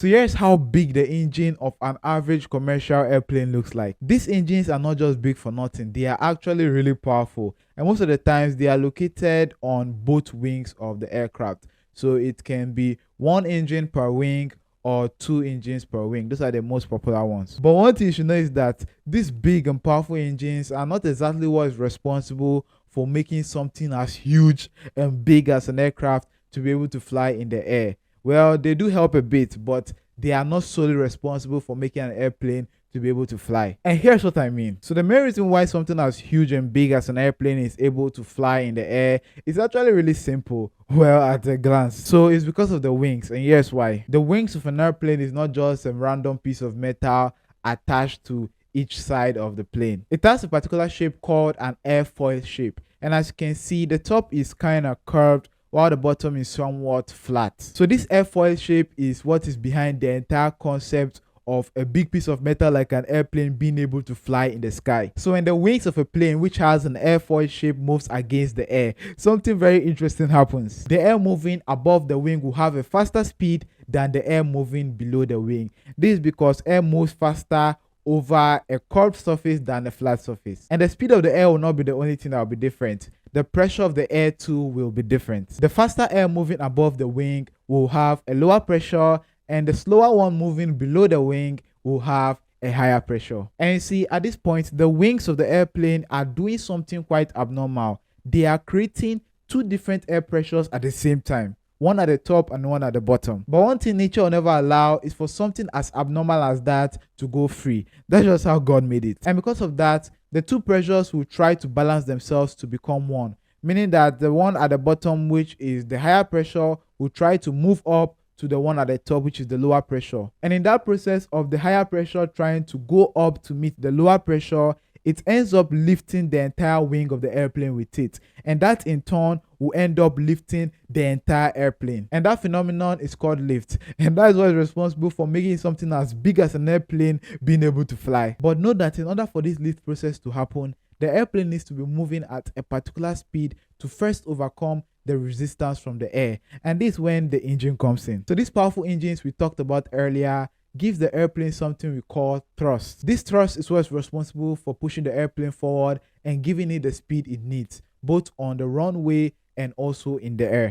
So here's how big the engine of an average commercial airplane looks like. These engines are not just big for nothing, they are actually really powerful, and most of the times they are located on both wings of the aircraft. So it can be one engine per wing or two engines per wing. Those are the most popular ones. But one thing you should know is that these big and powerful engines are not exactly what is responsible for making something as huge and big as an aircraft to be able to fly in the air. Well, they do help a bit, but they are not solely responsible for making an airplane to be able to fly. And here's what I mean. So the main reason why something as huge and big as an airplane is able to fly in the air is actually really simple. Well, at a glance. So it's because of the wings, and here's why. The wings of an airplane is not just a random piece of metal attached to each side of the plane. It has a particular shape called an airfoil shape. And as you can see, the top is kind of curved while the bottom is somewhat flat. So this airfoil shape is what is behind the entire concept of a big piece of metal like an airplane being able to fly in the sky. So when the wings of a plane which has an airfoil shape moves against the air, something very interesting happens. The air moving above the wing will have a faster speed than the air moving below the wing. This is because air moves faster over a curved surface than a flat surface. And the speed of the air will not be the only thing that will be different. The pressure of the air too will be different. The faster air moving above the wing will have a lower pressure, and the slower one moving below the wing will have a higher pressure. And you see, at this point, the wings of the airplane are doing something quite abnormal. They are creating two different air pressures at the same time, one at the top and one at the bottom. But one thing nature will never allow is for something as abnormal as that to go free. That's just how God made it. And because of that, the two pressures will try to balance themselves to become one, meaning that the one at the bottom, which is the higher pressure, will try to move up to the one at the top, which is the lower pressure. And in that process of the higher pressure trying to go up to meet the lower pressure, it ends up lifting the entire wing of the airplane with it, and that in turn will end up lifting the entire airplane. And that phenomenon is called lift, and that is what is responsible for making something as big as an airplane being able to fly. But know that in order for this lift process to happen, the airplane needs to be moving at a particular speed to first overcome the resistance from the air, and this is when the engine comes in. So these powerful engines we talked about earlier gives the airplane something we call thrust. This thrust is what's responsible for pushing the airplane forward and giving it the speed it needs, both on the runway and also in the air.